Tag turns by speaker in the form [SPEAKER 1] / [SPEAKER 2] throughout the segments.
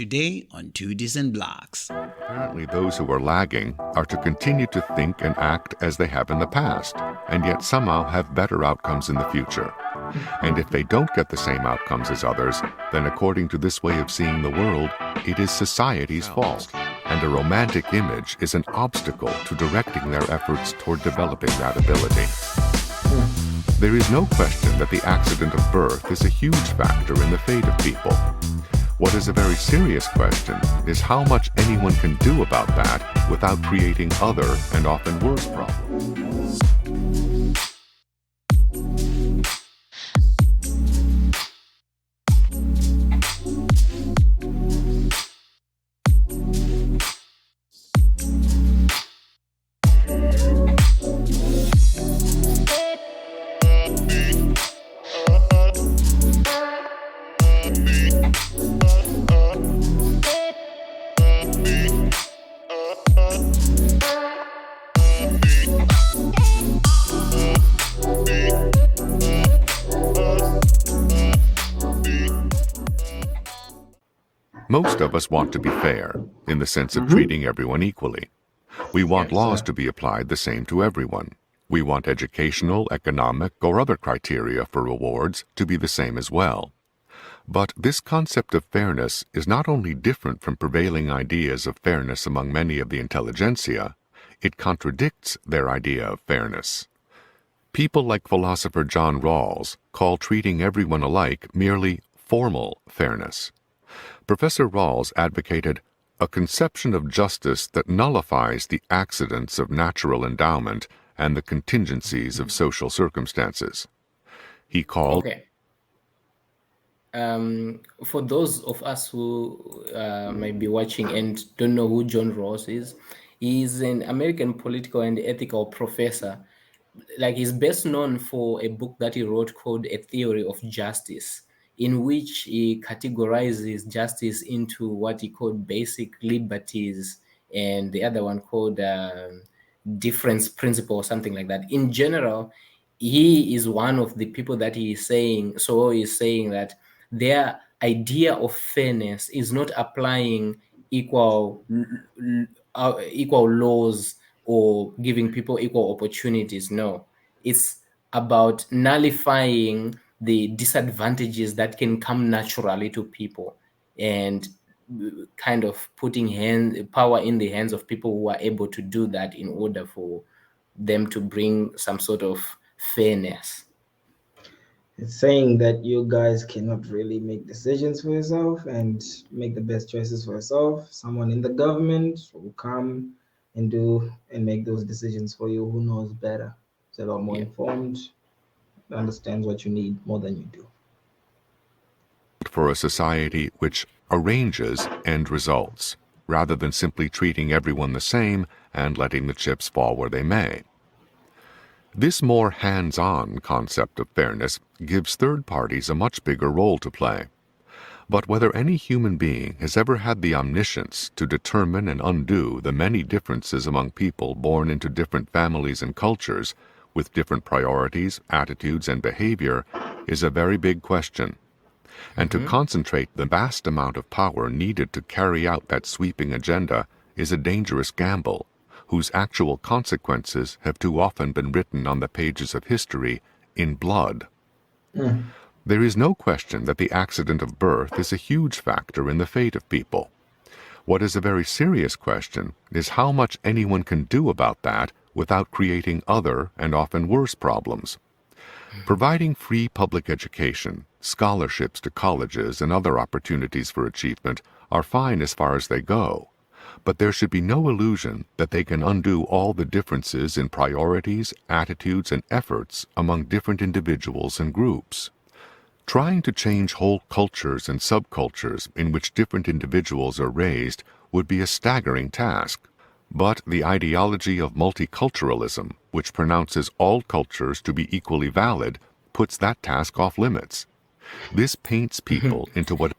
[SPEAKER 1] Today on Two Decent Blocks.
[SPEAKER 2] Apparently, those who are lagging are to continue to think and act as they have in the past, and yet somehow have better outcomes in the future. And if they don't get the same outcomes as others, then according to this way of seeing the world, it is society's fault, and a romantic image is an obstacle to directing their efforts toward developing that ability. There is no question that the accident of birth is a huge factor in the fate of people. What is a very serious question is how much anyone can do about that without creating other and often worse problems. Most of us want to be fair, in the sense of treating everyone equally. We want laws to be applied the same to everyone. We want educational, economic, or other criteria for rewards to be the same as well. But this concept of fairness is not only different from prevailing ideas of fairness among many of the intelligentsia, it contradicts their idea of fairness. People like philosopher John Rawls call treating everyone alike merely formal fairness. Professor Rawls advocated a conception of justice that nullifies the accidents of natural endowment and the contingencies of social circumstances. He called...
[SPEAKER 3] For those of us who might be watching and don't know who John Rawls is, he's an American political and ethical professor. Like, he's best known for a book that he wrote called A Theory of Justice, in which he categorizes justice into what he called basic liberties and the other one called difference principle or something like that. In general, he is one of the people that he is saying, so he's saying that their idea of fairness is not applying equal laws or giving people equal opportunities. No, it's about nullifying the disadvantages that can come naturally to people and kind of putting power in the hands of people who are able to do that in order for them to bring some sort of fairness.
[SPEAKER 4] It's saying that you guys cannot really make decisions for yourself and make the best choices for yourself. Someone in the government will come and do and make those decisions for you, who knows better. It's a lot more informed, understands what you need more than you do.
[SPEAKER 2] For a society which arranges end results, rather than simply treating everyone the same and letting the chips fall where they may. This more hands-on concept of fairness gives third parties a much bigger role to play. But whether any human being has ever had the omniscience to determine and undo the many differences among people born into different families and cultures, with different priorities, attitudes, and behavior, is a very big question. And to concentrate the vast amount of power needed to carry out that sweeping agenda is a dangerous gamble, whose actual consequences have too often been written on the pages of history in blood. There is no question that the accident of birth is a huge factor in the fate of people. What is a very serious question is how much anyone can do about that without creating other and often worse problems. Providing free public education, scholarships to colleges, and other opportunities for achievement are fine as far as they go, but there should be no illusion that they can undo all the differences in priorities, attitudes, and efforts among different individuals and groups. Trying to change whole cultures and subcultures in which different individuals are raised would be a staggering task. But the ideology of multiculturalism, which pronounces all cultures to be equally valid, puts that task off limits. This paints people into what...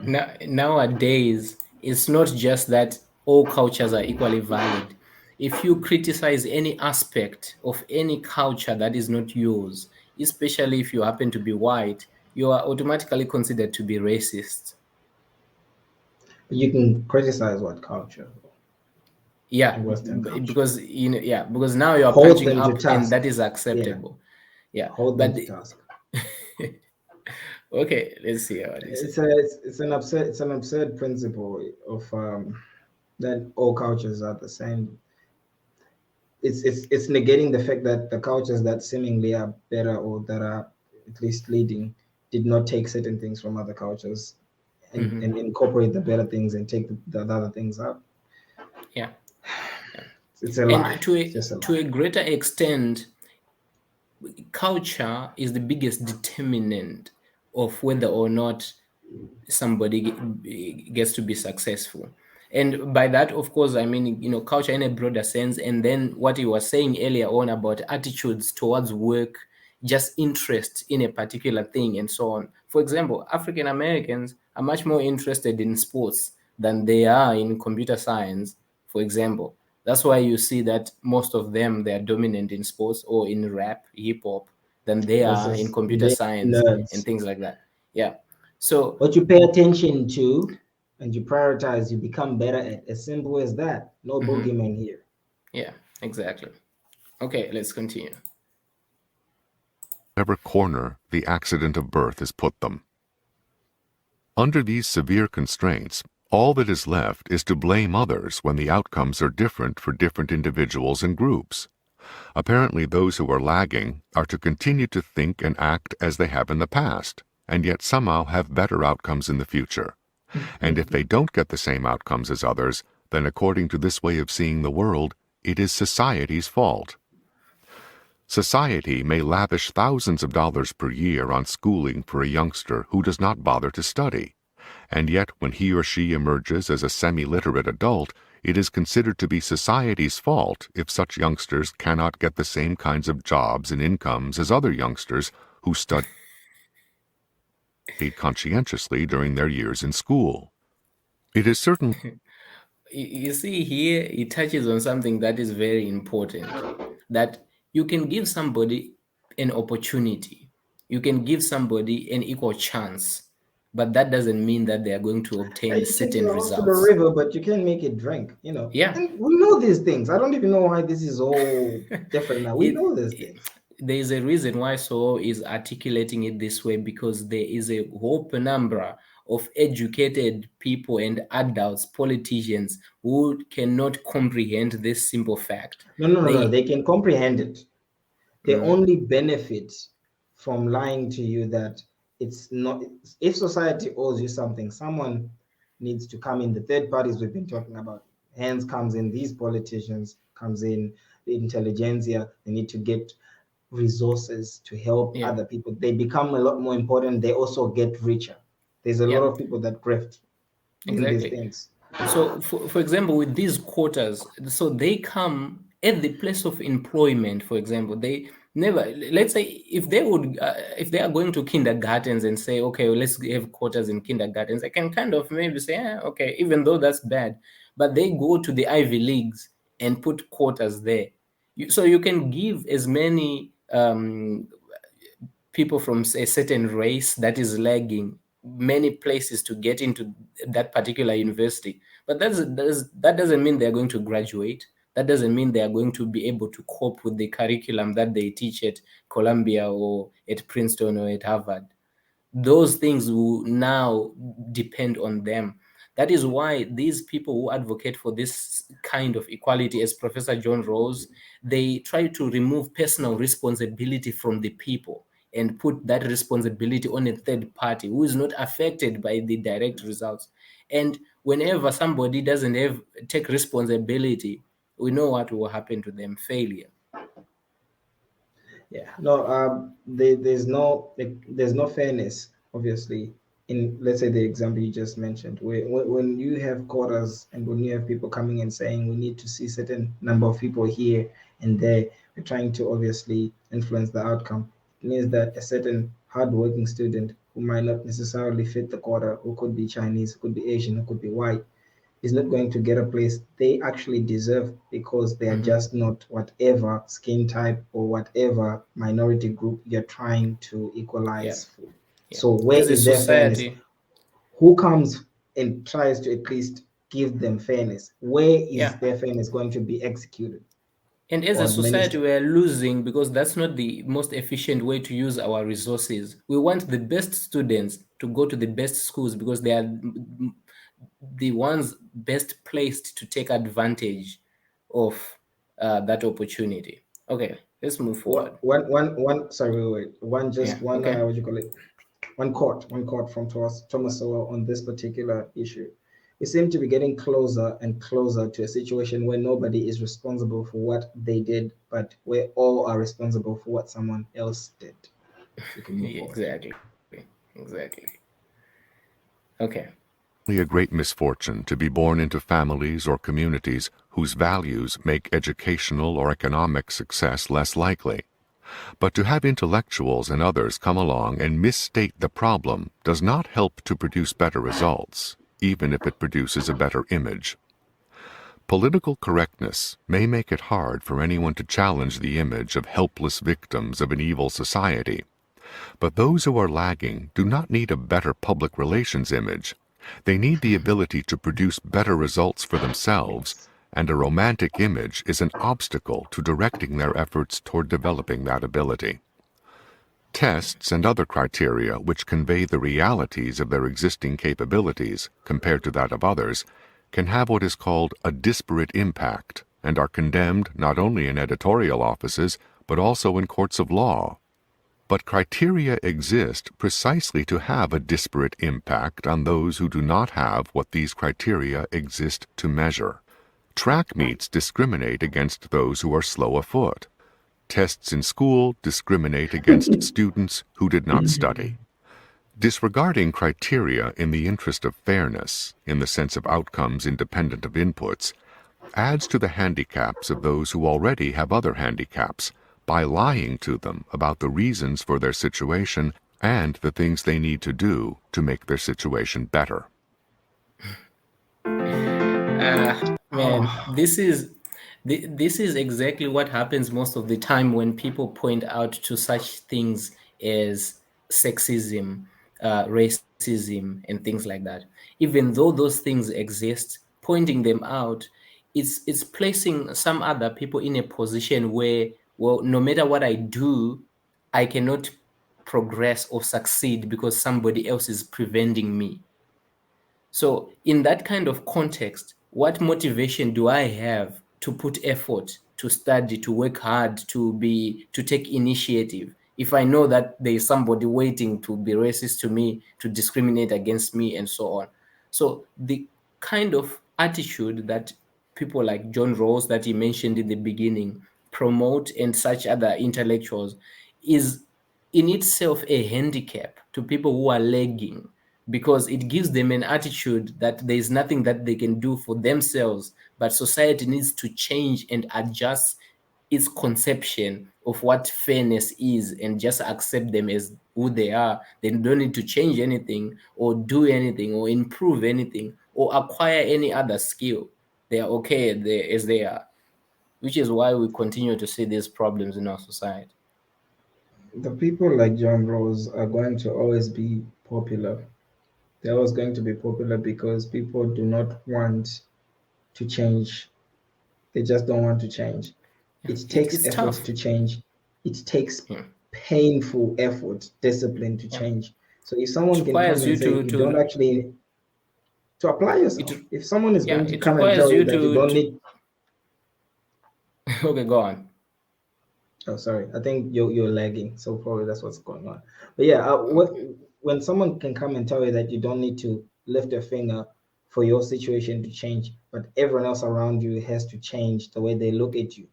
[SPEAKER 3] Nowadays, it's not just that all cultures are equally valid. If you criticize any aspect of any culture that is not yours, especially if you happen to be white, you are automatically considered to be racist.
[SPEAKER 4] You can criticize what culture,
[SPEAKER 3] Yeah,
[SPEAKER 4] Western culture.
[SPEAKER 3] because because now you're
[SPEAKER 4] Hold
[SPEAKER 3] punching
[SPEAKER 4] them to
[SPEAKER 3] up, and
[SPEAKER 4] task.
[SPEAKER 3] that is acceptable. Yeah,
[SPEAKER 4] Hold them
[SPEAKER 3] but
[SPEAKER 4] to task.
[SPEAKER 3] okay, let's see how this is.
[SPEAKER 4] It's an absurd principle of that all cultures are the same. It's negating the fact that the cultures that seemingly are better or that are at least leading did not take certain things from other cultures and incorporate the better things and take the other things out.
[SPEAKER 3] Yeah,
[SPEAKER 4] It's a lie.
[SPEAKER 3] and to
[SPEAKER 4] It's just a lie.
[SPEAKER 3] a greater extent, culture is the biggest determinant of whether or not somebody gets to be successful. And by that, of course, I mean, culture in a broader sense. And then what you were saying earlier on about attitudes towards work, just interest in a particular thing, and so on. For example, African Americans are much more interested in sports than they are in computer science, for example. That's why you see that most of them, they are dominant in sports or in rap, hip hop, than they are in
[SPEAKER 4] Versus
[SPEAKER 3] computer
[SPEAKER 4] being
[SPEAKER 3] science and
[SPEAKER 4] nerds.
[SPEAKER 3] things like that. Yeah. So
[SPEAKER 4] What you pay attention to and you prioritize, you become better at. As simple as that. No boogeyman here.
[SPEAKER 3] yeah, exactly. Okay, let's continue.
[SPEAKER 2] Whatever corner the accident of birth has put them. Under these severe constraints, all that is left is to blame others when the outcomes are different for different individuals and groups. Apparently, those who are lagging are to continue to think and act as they have in the past, and yet somehow have better outcomes in the future. And if they don't get the same outcomes as others, then according to this way of seeing the world, it is society's fault. Society may lavish thousands of dollars per year on schooling for a youngster who does not bother to study, and yet when he or she emerges as a semi-literate adult, it is considered to be society's fault if such youngsters cannot get the same kinds of jobs and incomes as other youngsters who studied conscientiously during their years in school. It is certainly
[SPEAKER 3] You see, here it touches on something that is very important, that you can give somebody an opportunity, you can give somebody an equal chance, but that doesn't mean that they are going to
[SPEAKER 4] Yeah,
[SPEAKER 3] obtain
[SPEAKER 4] you take
[SPEAKER 3] certain
[SPEAKER 4] your horse to the
[SPEAKER 3] results.
[SPEAKER 4] river, but you can't make it drink,
[SPEAKER 3] Yeah.
[SPEAKER 4] And we know these things. I don't even know why this is all different now. We know these things.
[SPEAKER 3] There is a reason why Sowell is articulating it this way, because there is a whole penumbra of educated people and adults, politicians, who cannot comprehend this simple fact.
[SPEAKER 4] No. They can comprehend it. They
[SPEAKER 3] Mm,
[SPEAKER 4] only benefit from lying to you that it's not. If society owes you something, someone needs to come in. The third parties we've been talking about, hands comes in. These politicians comes in. The intelligentsia. They need to get resources to help
[SPEAKER 3] yeah,
[SPEAKER 4] other people. They become a lot more important. They also get richer. There's a
[SPEAKER 3] yeah,
[SPEAKER 4] lot of people that grift doing these
[SPEAKER 3] exactly.
[SPEAKER 4] things.
[SPEAKER 3] So, for example, with these quotas, so they come at the place of employment. For example, they never. Let's say if they are going to kindergartens and say, okay, well, let's have quotas in kindergartens, I can kind of maybe say, okay, even though that's bad, but they go to the Ivy Leagues and put quotas there. So you can give as many people from a certain race that is lagging many places to get into that particular university, but that doesn't mean they're going to graduate. That doesn't mean they are going to be able to cope with the curriculum that they teach at Columbia or at Princeton or at Harvard. Those things will now depend on them. That is why these people who advocate for this kind of equality, as Professor John Rawls, they try to remove personal responsibility from the people and put that responsibility on a third party who is not affected by the direct results. And whenever somebody doesn't take responsibility, we know what will happen to them: failure.
[SPEAKER 4] Yeah, no, there's no fairness, obviously, in, let's say, the example you just mentioned, where when you have quotas and when you have people coming and saying we need to see certain number of people here and there, we're trying to obviously influence the outcome. It means that a certain hardworking student who might not necessarily fit the quota, who could be Chinese, who could be Asian, who could be white, is not going to get a place they actually deserve because they are just not whatever skin type or whatever minority group you're trying to
[SPEAKER 3] Yeah,
[SPEAKER 4] equalize for.
[SPEAKER 3] yeah.
[SPEAKER 4] So where
[SPEAKER 3] As a
[SPEAKER 4] is their fairness?
[SPEAKER 3] society,
[SPEAKER 4] Who comes and tries to at least give them fairness, where is
[SPEAKER 3] Yeah.
[SPEAKER 4] their fairness going to be executed
[SPEAKER 3] And as
[SPEAKER 4] or
[SPEAKER 3] a society,
[SPEAKER 4] administered?
[SPEAKER 3] we are losing because that's not the most efficient way to use our resources. We want the best students to go to the best schools because they are the ones best placed to take advantage of that opportunity. Okay, let's move forward.
[SPEAKER 4] Sorry, wait. One,
[SPEAKER 3] Yeah,
[SPEAKER 4] just one,
[SPEAKER 3] okay.
[SPEAKER 4] what you call it? One quote from Thomas Sowell on this particular issue. We seem to be getting closer and closer to a situation where nobody is responsible for what they did, but where all are responsible for what someone else did. You can move forward.
[SPEAKER 3] Exactly. Okay.
[SPEAKER 2] A great misfortune to be born into families or communities whose values make educational or economic success less likely. But to have intellectuals and others come along and misstate the problem does not help to produce better results, even if it produces a better image. Political correctness may make it hard for anyone to challenge the image of helpless victims of an evil society. But those who are lagging do not need a better public relations image. They need the ability to produce better results for themselves,
[SPEAKER 4] Yes.
[SPEAKER 2] and a romantic image is an obstacle to directing their efforts toward developing that ability. Tests and other criteria which convey the realities of their existing capabilities compared to that of others can have what is called a disparate impact and are condemned not only in editorial offices but also in courts of law. But criteria exist precisely to have a disparate impact on those who do not have what these criteria exist to measure. Track meets discriminate against those who are slow afoot. Tests in school discriminate against students who did not study. Disregarding criteria in the interest of fairness, in the sense of outcomes independent of inputs, adds to the handicaps of those who already have other handicaps by lying to them about the reasons for their situation and the things they need to do to make their situation better.
[SPEAKER 3] Man, this is exactly what happens most of the time when people point out to such things as sexism, racism, and things like that. Even though those things exist, pointing them out, it's placing some other people in a position where, well, no matter what I do, I cannot progress or succeed because somebody else is preventing me. So, in that kind of context, what motivation do I have to put effort, to study, to work hard, to take initiative, if I know that there is somebody waiting to be racist to me, to discriminate against me, and so on? So, the kind of attitude that people like John Rawls, that he mentioned in the beginning, promote, and such other intellectuals, is in itself a handicap to people who are lagging, because it gives them an attitude that there is nothing that they can do for themselves, but society needs to change and adjust its conception of what fairness is and just accept them as who they are. They don't need to change anything or do anything or improve anything or acquire any other skill. They are okay as they are, which is why we continue to see these problems in our society.
[SPEAKER 4] The people like John Rose are going to always be popular. They're always going to be popular because people do not want to change. They just don't want to change.
[SPEAKER 3] Yeah.
[SPEAKER 4] It takes
[SPEAKER 3] It's
[SPEAKER 4] effort
[SPEAKER 3] tough.
[SPEAKER 4] to change. It takes
[SPEAKER 3] Yeah.
[SPEAKER 4] painful effort, discipline to
[SPEAKER 3] Yeah.
[SPEAKER 4] change. So if
[SPEAKER 3] It
[SPEAKER 4] someone can come
[SPEAKER 3] requires
[SPEAKER 4] and
[SPEAKER 3] you
[SPEAKER 4] say you don't
[SPEAKER 3] to
[SPEAKER 4] actually to apply
[SPEAKER 3] it
[SPEAKER 4] yourself, if someone is
[SPEAKER 3] yeah,
[SPEAKER 4] going to
[SPEAKER 3] it
[SPEAKER 4] come and
[SPEAKER 3] requires
[SPEAKER 4] tell you
[SPEAKER 3] you
[SPEAKER 4] that you don't
[SPEAKER 3] to
[SPEAKER 4] need,
[SPEAKER 3] okay, go on.
[SPEAKER 4] oh sorry, I think you're lagging, so probably that's what's going on. But yeah,
[SPEAKER 3] Okay.
[SPEAKER 4] when someone can come and tell you that you don't need to lift a finger for your situation to change, but everyone else around you has to change the way they look at you,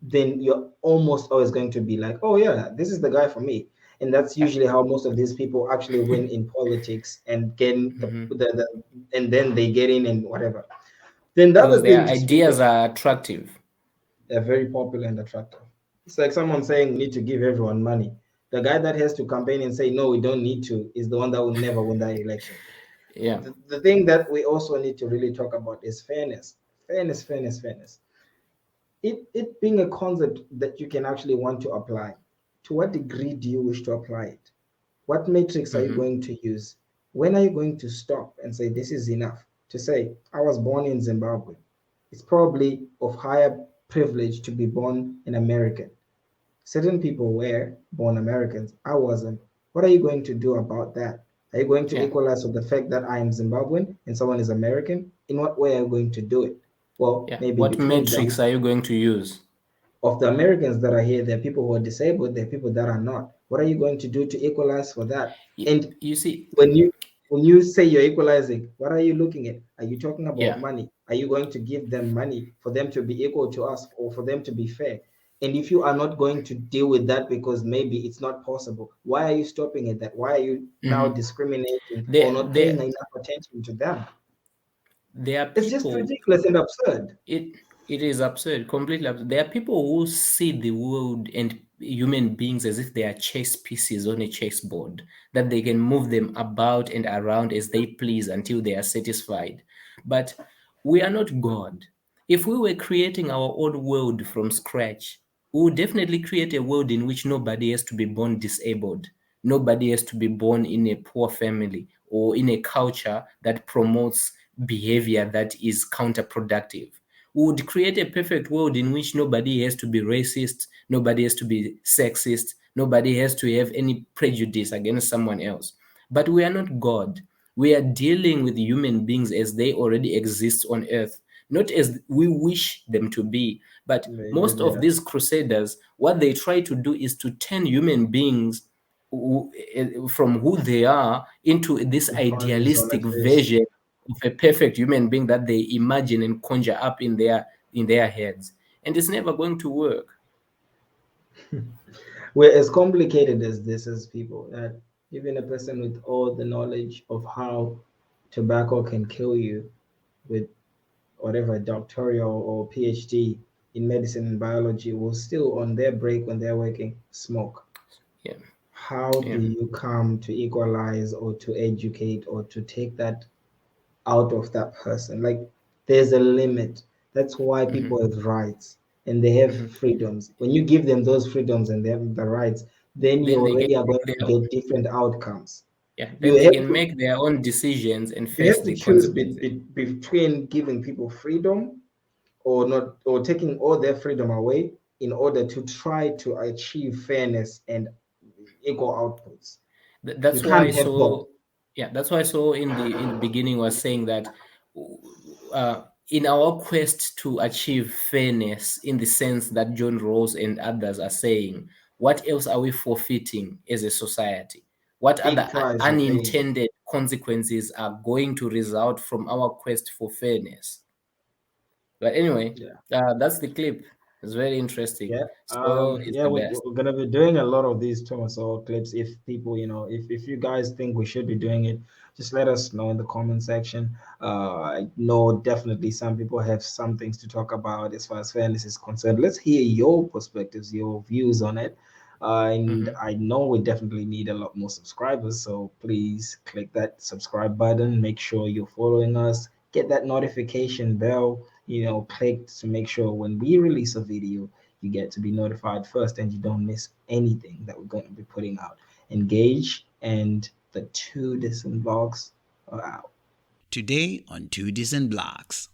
[SPEAKER 4] then you're almost always going to be like, oh yeah, this is the guy for me. And that's
[SPEAKER 3] Yeah.
[SPEAKER 4] usually how most of these people actually win in politics and get
[SPEAKER 3] Mhm.
[SPEAKER 4] the and then they get in and whatever. Then the
[SPEAKER 3] Because
[SPEAKER 4] other
[SPEAKER 3] their
[SPEAKER 4] thing to speak
[SPEAKER 3] ideas
[SPEAKER 4] of,
[SPEAKER 3] are attractive.
[SPEAKER 4] they're very popular and attractive. It's like someone saying we need to give everyone money. The guy that has to campaign and say no, we don't need to, is the one that will never win that election.
[SPEAKER 3] Yeah.
[SPEAKER 4] The thing that we also need to really talk about is fairness. Fairness. It being a concept that you can actually want to apply. To what degree do you wish to apply it? What metrics are you
[SPEAKER 3] Mhm.
[SPEAKER 4] going to use? When are you going to stop and say this is enough? To say, I was born in Zimbabwe. It's probably of higher privilege to be born an American. Certain people were born Americans. I wasn't. What are you going to do about that? Are you going to
[SPEAKER 3] Yeah.
[SPEAKER 4] equalize with the fact that I am Zimbabwean and someone is American? In what way are you going to do it? Well,
[SPEAKER 3] Yeah.
[SPEAKER 4] maybe
[SPEAKER 3] What
[SPEAKER 4] between them,
[SPEAKER 3] metrics are you going to use?
[SPEAKER 4] of the Americans that are here, there are people who are disabled, there are people that are not. What are you going to do to equalize for that? And
[SPEAKER 3] You see,
[SPEAKER 4] when you say you're equalizing, what are you looking at? Are you talking about
[SPEAKER 3] yeah.
[SPEAKER 4] money? Are you going to give them money for them to be equal to us or for them to be fair? And if you are not going to deal with that because maybe it's not possible, why are you stopping at that? Why are you now
[SPEAKER 3] Mhm.
[SPEAKER 4] discriminating or
[SPEAKER 3] There,
[SPEAKER 4] not paying
[SPEAKER 3] there,
[SPEAKER 4] enough attention to them?
[SPEAKER 3] there are
[SPEAKER 4] It's just
[SPEAKER 3] people.
[SPEAKER 4] ridiculous and absurd.
[SPEAKER 3] It is absurd, completely absurd. There are people who see the world and human beings as if they are chess pieces on a chessboard, that they can move them about and around as they please until they are satisfied. But we are not God. If we were creating our own world from scratch, we would definitely create a world in which nobody has to be born disabled. Nobody has to be born in a poor family or in a culture that promotes behavior that is counterproductive. We would create a perfect world in which nobody has to be racist, nobody has to be sexist, nobody has to have any prejudice against someone else. But we are not God. We are dealing with human beings as they already exist on earth, not as we wish them to be. But most of
[SPEAKER 4] Yeah,
[SPEAKER 3] these crusaders, what they try to do is to turn human beings from who they are into this
[SPEAKER 4] to funds on a
[SPEAKER 3] idealistic
[SPEAKER 4] face.
[SPEAKER 3] version of a perfect human being that they imagine and conjure up in their heads, and it's never going to work.
[SPEAKER 4] We're as complicated as this as people that even a person with all the knowledge of how tobacco can kill you with whatever doctoral or PhD in medicine and biology will still on their break when they're working smoke.
[SPEAKER 3] Yeah,
[SPEAKER 4] How do
[SPEAKER 3] yeah.
[SPEAKER 4] you come to equalize or to educate or to take that out of that person? Like there's a limit. That's why people
[SPEAKER 3] Hmm.
[SPEAKER 4] have rights and they have
[SPEAKER 3] Hmm.
[SPEAKER 4] freedoms. When you give them those freedoms and they have the rights, then you
[SPEAKER 3] Then they can
[SPEAKER 4] already are
[SPEAKER 3] make
[SPEAKER 4] going to
[SPEAKER 3] their
[SPEAKER 4] get different outcomes.
[SPEAKER 3] yeah.
[SPEAKER 4] You
[SPEAKER 3] Then they
[SPEAKER 4] have
[SPEAKER 3] can
[SPEAKER 4] to
[SPEAKER 3] make their own decisions and
[SPEAKER 4] you
[SPEAKER 3] face
[SPEAKER 4] have to
[SPEAKER 3] the
[SPEAKER 4] choose
[SPEAKER 3] consequences.
[SPEAKER 4] between giving people freedom or not, or taking all their freedom away in order to try to achieve fairness and equal outputs. You
[SPEAKER 3] That's why
[SPEAKER 4] can't have both.
[SPEAKER 3] so yeah, that's why so in the beginning was saying that in our quest to achieve fairness in the sense that John Rawls and others are saying, what else are we forfeiting as a society? What
[SPEAKER 4] Big
[SPEAKER 3] other
[SPEAKER 4] price we're paying.
[SPEAKER 3] unintended consequences are going to result from our quest for fairness? But anyway,
[SPEAKER 4] Yeah.
[SPEAKER 3] that's the clip. It's very interesting.
[SPEAKER 4] Yeah,
[SPEAKER 3] So it's
[SPEAKER 4] yeah,
[SPEAKER 3] the
[SPEAKER 4] we're,
[SPEAKER 3] best.
[SPEAKER 4] we're gonna be doing a lot of these Thomas Sowell clips. If people, if you guys think we should be doing it, just let us know in the comment section. I know definitely some people have some things to talk about as far as fairness is concerned. Let's hear your perspectives, your views on it. And
[SPEAKER 3] Mhm.
[SPEAKER 4] I know we definitely need a lot more subscribers, so please click that subscribe button. Make sure you're following us. Get that notification bell, clicked to make sure when we release a video you get to be notified first and you don't miss anything that we're going to be putting out. Engage, and the two distant vlogs are out.
[SPEAKER 1] Today on Two Decent Blocks.